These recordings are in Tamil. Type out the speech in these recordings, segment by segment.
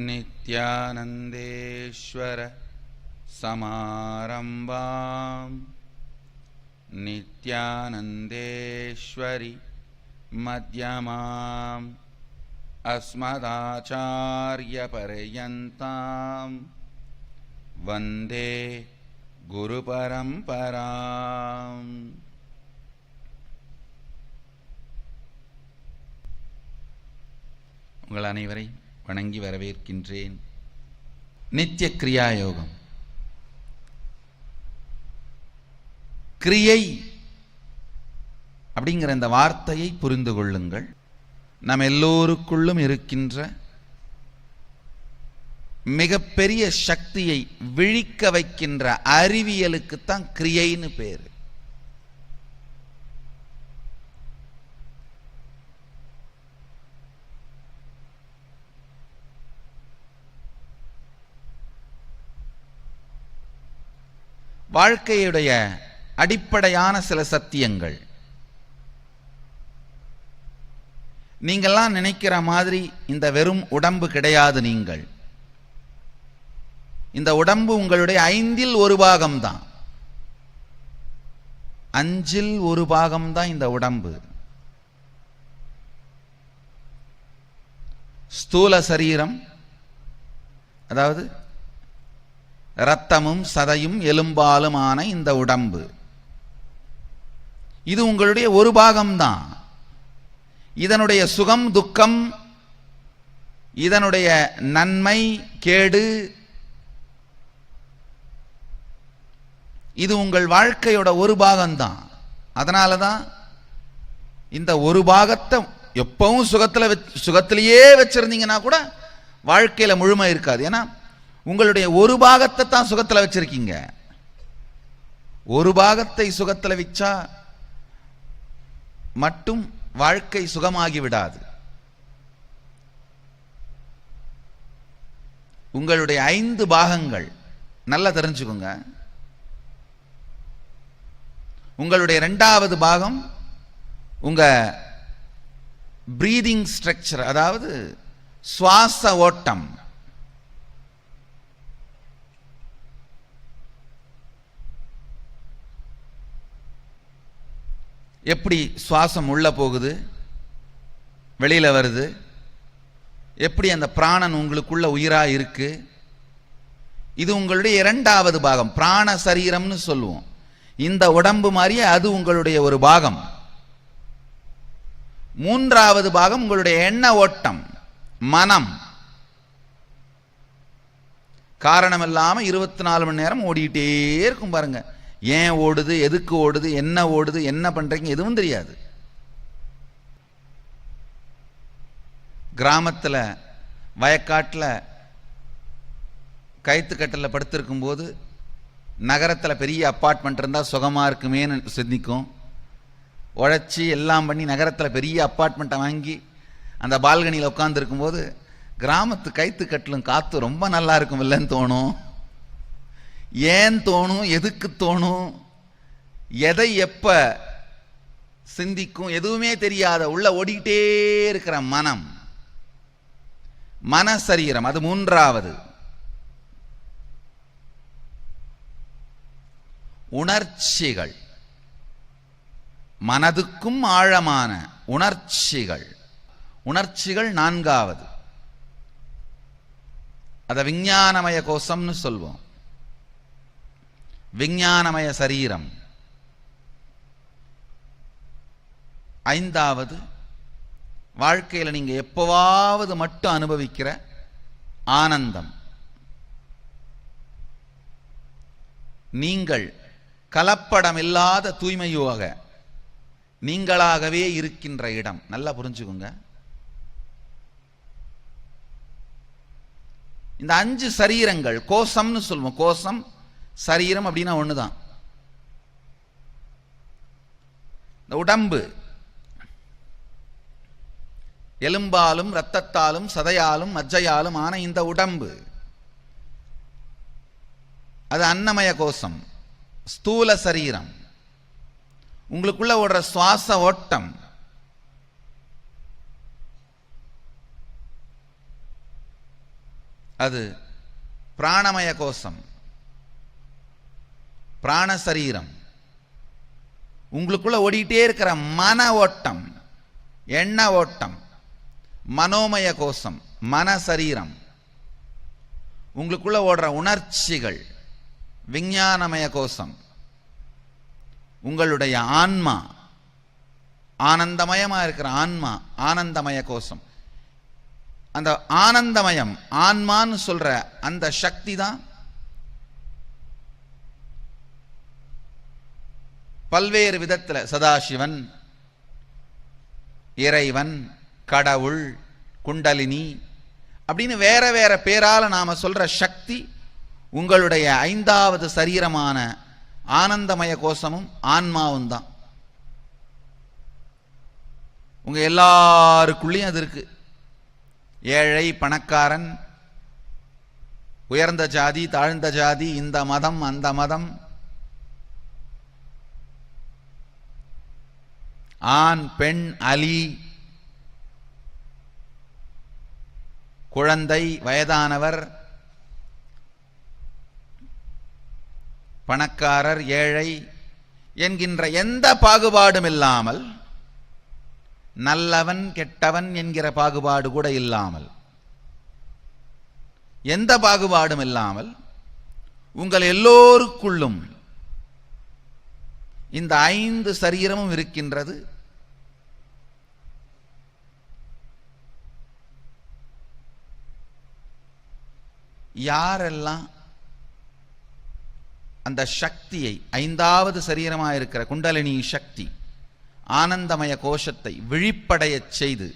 नित्यानन्देश्वर समारम्भां नित्यानन्देश्वरि मध्यमाम् अस्मदाचार्यपर्यन्तां वन्दे गुरुपरम्पराम्. உங்கள் அனைவரை வணங்கி வரவேற்கின்றேன். நித்திய கிரியா யோகம். கிரியை அப்படிங்கிற இந்த வார்த்தையை புரிந்து கொள்ளுங்கள். நம் எல்லோருக்குள்ளும் இருக்கின்ற மிகப்பெரிய சக்தியை விழிக்க வைக்கின்ற அறிவியலுக்குத்தான் கிரியைன்னு பேரு. வாழ்க்கையுடைய அடிப்படையான சில சத்தியங்கள். நீங்கள்லாம் நினைக்கிற மாதிரி இந்த வெறும் உடம்பு கிடையாது. நீங்கள் இந்த உடம்பு உங்களுடைய 5இல் 1 பாகம்தான். 5இல் 1 பாகம்தான் இந்த உடம்பு. ஸ்தூல சரீரம், அதாவது இரத்தமும் சதையும் எலும்பாலுமான இந்த உடம்பு, இது உங்களுடைய 1 பாகம்தான். இதனுடைய சுகம் துக்கம், இதனுடைய நன்மை கேடு, இது உங்கள் வாழ்க்கையோட 1 பாகம்தான். அதனால தான் இந்த 1 பாகத்தை எப்பவும் சுகத்திலேயே வச்சிருந்தீங்கன்னா கூட வாழ்க்கையில முழுமை இருக்காது. ஏன்னா உங்களுடைய 1 பாகத்தை தான் சுகத்தில் வச்சிருக்கீங்க. 1 பாகத்தை சுகத்தில் வச்சா மட்டும் வாழ்க்கை சுகமாகி விடாது. உங்களுடைய 5 பாகங்கள் நல்லா தெரிஞ்சுக்கோங்க. உங்களுடைய 2வது பாகம் உங்க பிரீதிங் ஸ்ட்ரக்சர், அதாவது சுவாச ஓட்டம். எப்படி சுவாசம் உள்ள போகுது, வெளியில வருது, எப்படி அந்த பிராணன் உங்களுக்குள்ள உயிரா இருக்கு, இது உங்களுடைய 2வது பாகம். பிராண சரீரம்னு சொல்லுவோம். இந்த உடம்பு மாதிரியே அது உங்களுடைய 1 பாகம். 3வது பாகம் உங்களுடைய எண்ண ஓட்டம், மனம். காரணம் இல்லாம 24 மணி நேரம் ஓடிக்கிட்டே இருக்கும். பாருங்க, ஏன் ஓடுது, எதுக்கு ஓடுது, என்ன பண்றீங்க, எதுவும் தெரியாது. கிராமத்தில் வயக்காட்டில் கயிற்றுக்கட்டில் படுத்திருக்கும் போது நகரத்தில் பெரிய அப்பார்ட்மெண்ட் இருந்தால் சுகமாக இருக்குமேன்னு சிந்திக்கும். உழைச்சி எல்லாம் பண்ணி நகரத்தில் பெரிய அப்பார்ட்மெண்ட்டை வாங்கி அந்த பால்கனியில் உட்காந்துருக்கும் போது கிராமத்து கயிற்றுக்கட்டிலும் காற்று ரொம்ப நல்லா இருக்கும் இல்லைன்னு தோணும். ஏன் தோணும், எதுக்கு தோணும், எதை எப்ப சிந்திக்கும், எதுவுமே தெரியாத உள்ள ஓடிக்கிட்டே இருக்கிற மனம், மன சரீரம், அது 3வது. உணர்ச்சிகள், மனதுக்கும் ஆழமான உணர்ச்சிகள். உணர்ச்சிகள் 4வது. அத விஞ்ஞானமய கோஷம்னு சொல்வோம். விஞ்ஞானமய சரீரம். 5வது வாழ்க்கையில் நீங்க எப்பவாவது மட்டும் அனுபவிக்கிற ஆனந்தம். நீங்கள் கலப்படம் இல்லாத தூய்மையாக நீங்களாகவே இருக்கின்ற இடம். நல்லா புரிஞ்சுக்குங்க. இந்த 5 சரீரங்கள் கோஷம்னு சொல்லுவோம். கோஷம் சரீரம் அப்படின்னா ஒண்ணுதான். இந்த உடம்பு எலும்பாலும் இரத்தத்தாலும் சதையாலும் மஜ்ஜையாலும் ஆன இந்த உடம்பு, அது அன்னமய கோஷம், ஸ்தூல சரீரம். உங்களுக்குள்ள ஓடுற சுவாச ஓட்டம், அது பிராணமய கோஷம், பிராண சரீரம். உங்களுக்குள்ள ஓடிட்டே இருக்கிற மன ஓட்டம், எண்ண ஓட்டம், மனோமய கோஷம், மன சரீரம். உங்களுக்குள்ள ஓடுற உணர்ச்சிகள், விஞ்ஞானமய கோஷம். உங்களுடைய ஆன்மா, ஆனந்தமயமா இருக்கிற ஆன்மா, ஆனந்தமய கோஷம். அந்த ஆனந்தமயம், ஆன்மான்னு சொல்ற அந்த சக்தி தான் பல்வேறு விதத்துல சதாசிவன், இறைவன், கடவுள், குண்டலினி அப்படின்னு வேற வேற பேரால நாம சொல்ற சக்தி உங்களுடைய 5வது சரீரமான ஆனந்தமய கோஷமும் ஆன்மாவும் தான். உங்க எல்லாருக்குள்ளேயும் அது இருக்கு. ஏழை, பணக்காரன், உயர்ந்த ஜாதி, தாழ்ந்த ஜாதி, இந்த மதம், அந்த மதம், ஆண், பெண், அலி, குழந்தை, வயதானவர், பணக்காரர், ஏழை என்கின்ற எந்த பாகுபாடும் இல்லாமல், நல்லவன் கெட்டவன் என்கிற பாகுபாடு கூட இல்லாமல், எந்த பாகுபாடும் இல்லாமல் உங்கள் எல்லோருக்குள்ளும் இந்த 5 சரீரமும் இருக்கின்றது. யாரெல்லாம் அந்த சக்தியை, 5வது சரீரமாக இருக்கிற குண்டலினி சக்தி, ஆனந்தமய கோஷத்தை விழிப்படைய செய்து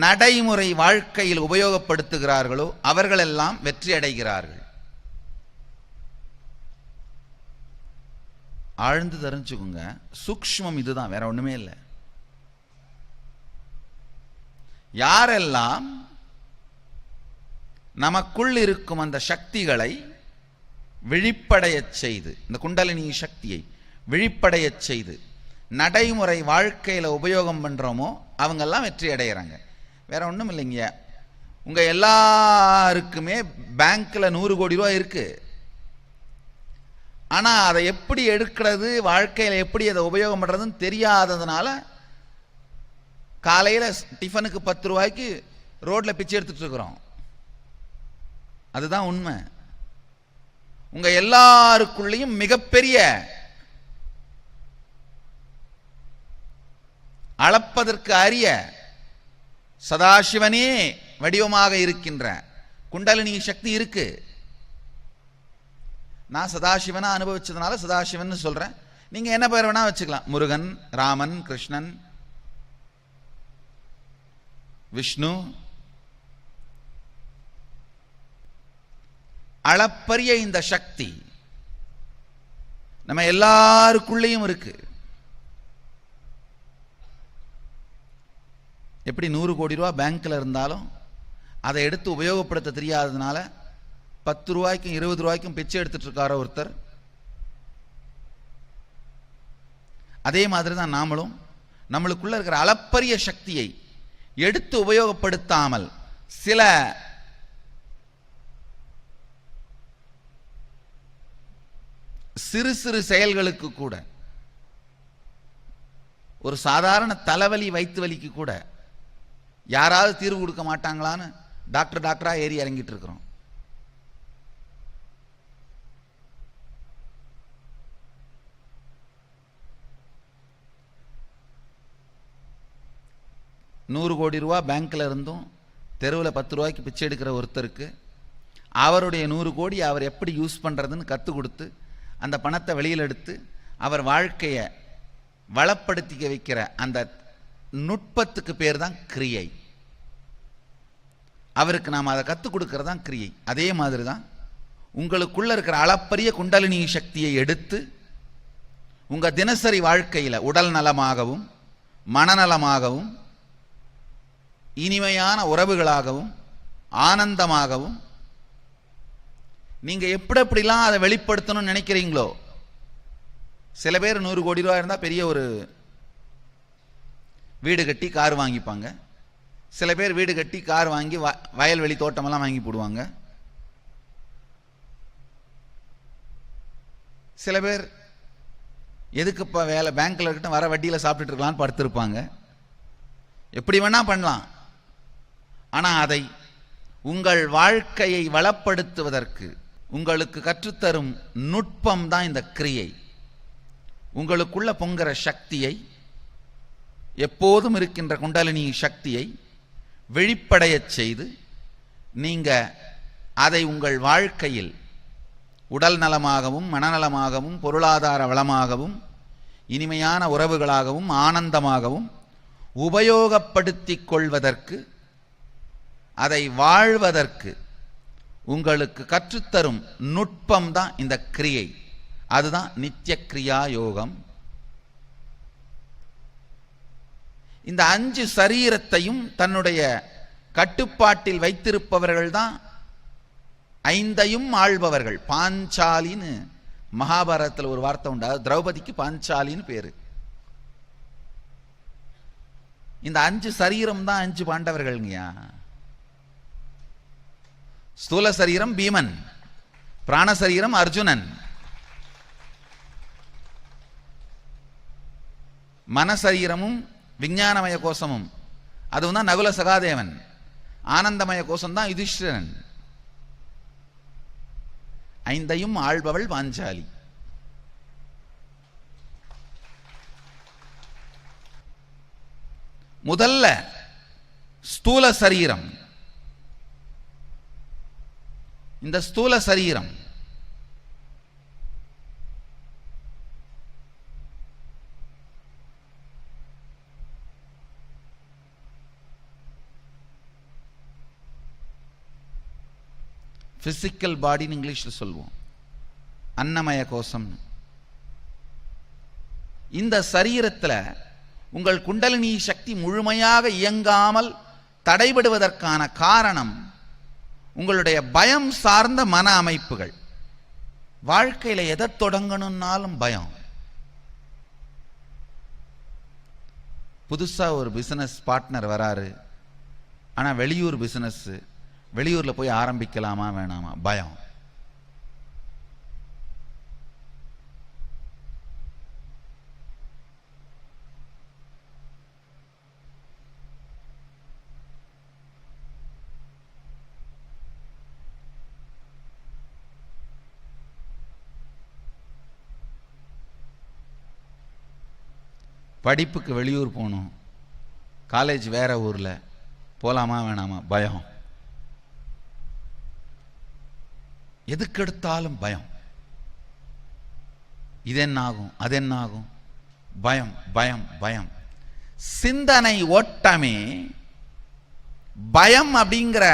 நடைமுறை வாழ்க்கையில் உபயோகப்படுத்துகிறார்களோ அவர்களெல்லாம் வெற்றி அடைகிறார்கள். ஆழ்ந்து தெரிஞ்சுக்குங்க, சூக்ஷ்மம் இதுதான், வேற ஒண்ணுமே இல்லை. யாரெல்லாம் நமக்குள் இருக்கும் அந்த சக்திகளை விழிப்படைய செய்து, இந்த குண்டலினி சக்தியை விழிப்படைய செய்து நடைமுறை வாழ்க்கையில உபயோகம் பண்றோமோ அவங்கெல்லாம் வெற்றி அடைகிறாங்க. வேற ஒண்ணும் இல்லைங்க. உங்க எல்லாருக்குமே பேங்க்ல 100 கோடி ரூபாய் இருக்கு. ஆனா அதை எப்படி எடுக்கிறது, வாழ்க்கையில எப்படி அதை உபயோகம் பண்றதுன்னு தெரியாததுனால காலையில டிஃபனுக்கு 10 ரூபாய்க்கு ரோட்ல பிச்சை எடுத்துட்டு இருக்கிறோம். அதுதான் உண்மை. உங்க எல்லாருக்குள்ளேயும் மிகப்பெரிய அளப்பதற்கு அரிய சதாசிவனே வடிவமாக இருக்கின்ற குண்டலினி சக்தி இருக்கு. நான் சதாசிவனா அனுபவிச்சதுனால சதாசிவன் சொல்றேன். நீங்க என்ன பேர் வேணா வச்சுக்கலாம். முருகன், ராமன், கிருஷ்ணன், விஷ்ணு. அளப்பரிய இந்த சக்தி நம்ம எல்லாருக்குள்ளேயும் இருக்கு. எப்படி 100 கோடி ரூபாய் பேங்க்ல இருந்தாலும் அதை எடுத்து உபயோகப்படுத்த தெரியாததுனால 10 ரூபாய்க்கும் 20 ரூபாய்க்கும் பிச்சை எடுத்துட்டு இருக்காரோ ஒருத்தர், அதே மாதிரி தான் நாமளும் நம்மளுக்குள்ள இருக்கிற அளப்பரிய சக்தியை எடுத்து உபயோகப்படுத்தாமல் சில சிறு சிறு செயல்களுக்கு கூட, ஒரு சாதாரண தலைவலி வயிற்று வலிக்கு கூட யாராவது தீர்வு கொடுக்க மாட்டாங்களான்னு டாக்டரா ஏறி இறங்கிட்டு இருக்கிறோம். $100 கோடி பேங்க்ல இருந்தும் தெருவில் 10 ரூபாய்க்கு பிச்சை எடுக்கிற ஒருத்தருக்கு அவருடைய 100 கோடி அவர் எப்படி யூஸ் பண்றதுன்னு கற்றுக் கொடுத்து அந்த பணத்தை வெளியில் எடுத்து அவர் வாழ்க்கையை வளப்படுத்திக்க வைக்கிற அந்த நுட்பத்துக்கு பேர் தான் கிரியை. அவருக்கு நாம் அதை கற்றுக் கொடுக்கறது தான் கிரியை. அதே மாதிரி தான் உங்களுக்குள்ள இருக்கிற அளப்பரிய குண்டலினி சக்தியை எடுத்து உங்க தினசரி வாழ்க்கையில் உடல் நலமாகவும் மனநலமாகவும் இனிமையான உறவுகளாகவும் ஆனந்தமாகவும் நீங்க எப்படிலாம் அதை வெளிப்படுத்தணும்னு நினைக்கிறீங்களோ. சில பேர் 100 கோடி ரூபாய் இருந்தால் பெரிய ஒரு வீடு கட்டி கார் வாங்கிப்பாங்க. சில பேர் வீடு கட்டி கார் வாங்கி வயல்வெளி தோட்டமெல்லாம் வாங்கி போடுவாங்க. சில பேர் எதுக்குப்பா வேலை, பேங்க்ல இருக்கட்டும், வர வட்டியில் சாப்பிட்டுட்டு இருக்கலாம்னு படுத்திருப்பாங்க. எப்படி வேணா பண்ணலாம். ஆனால் அதை உங்கள் வாழ்க்கையை வளப்படுத்துவதற்கு உங்களுக்கு கற்றுத்தரும் நுட்பம் தான் இந்த கிரியை. உங்களுக்குள்ள பொங்குற சக்தியை, எப்போதும் இருக்கின்ற குண்டலினி சக்தியை வெளிப்படையச் செய்து நீங்க அதை உங்கள் வாழ்க்கையில் உடல் நலமாகவும் மனநலமாகவும் பொருளாதார வளமாகவும் இனிமையான உறவுகளாகவும் ஆனந்தமாகவும் உபயோகப்படுத்திக் கொள்வதற்கு, அதை வாழ்வதற்கு உங்களுக்கு கற்றுத்தரும் நுட்பம் தான் இந்த கிரியை. அதுதான் நித்திய கிரியா யோகம். இந்த 5 சரீரத்தையும் தன்னுடைய கட்டுப்பாட்டில் வைத்திருப்பவர்கள் தான் 5ஐயும் ஆள்பவர்கள். பாஞ்சாலின்னு மகாபாரதத்தில் ஒரு வார்த்தை உண்டு. திரௌபதிக்கு பாஞ்சாலின்னு பேரு. இந்த 5 சரீரம் தான் 5 பாண்டவர்கள்ங்கயா. ஸ்தூல சரீரம் பீமன், பிராண சரீரம் அர்ஜுனன், மனசரீரமும் விஞ்ஞானமய கோஷமும் அதுவும் தான் நகுல சகாதேவன், ஆனந்தமய கோஷம் தான் யுதிஷ்டிரன். 5ஐயும் ஆள்பவள் பாஞ்சாலி. முதல்ல ஸ்தூல சரீரம். இந்த ஸ்தூல சரீரம் பிசிக்கல் பாடின்னு இங்கிலீஷ்ல சொல்லுவோம், அன்னமய கோஷம். இந்த சரீரத்தில் உங்கள் குண்டலினி சக்தி முழுமையாக இயங்காமல் தடைபடுவதற்கான காரணம் உங்களுடைய பயம் சார்ந்த மன அமைப்புகள். வாழ்க்கையில எதை தொடங்கணும்னாலும் பயம். புதுசா ஒரு பிசினஸ் பார்ட்னர் வராரு, ஆனா வெளியூர் பிசினஸ், வெளியூர்ல போய் ஆரம்பிக்கலாமா வேணாமா, பயம். படிப்புக்கு வெளியூர் போகணும், காலேஜ் வேற ஊர்ல, போலாமா வேணாமா, பயம். எதுக்கெடுத்தாலும் பயம். இது என்ன ஆகும், அது என்ன ஆகும், பயம் பயம் பயம். சிந்தனை ஓட்டமே பயம் அப்படிங்கிற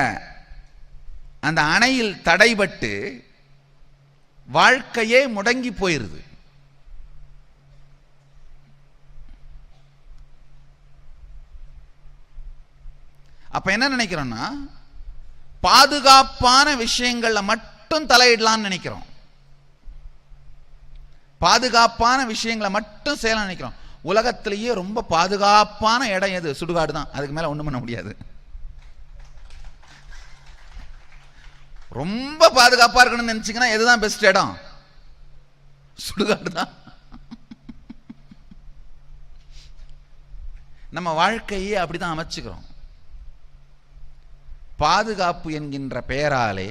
அந்த அணையில் தடைபட்டு வாழ்க்கையே முடங்கி போயிருது. அப்ப என்ன நினைக்கிறோம்னா, பாதுகாப்பான விஷயங்கள்ல மட்டும் தலையிடலாம்னு நினைக்கிறோம். பாதுகாப்பான விஷயங்களை மட்டும் செய்யலாம் நினைக்கிறோம். உலகத்திலேயே ரொம்ப பாதுகாப்பான இடம் எது? சுடுகாடு தான். அதுக்கு மேல ஒண்ணும் பண்ண முடியாது. ரொம்ப பாதுகாப்பா இருக்கணும்னு நினைச்சீங்கன்னா எதுதான் பெஸ்ட் இடம்? சுடுகாடு தான். நம்ம வாழ்க்கையே அப்படிதான் அமைச்சுக்கிறோம். பாதுகாப்பு என்கின்ற பெயராலே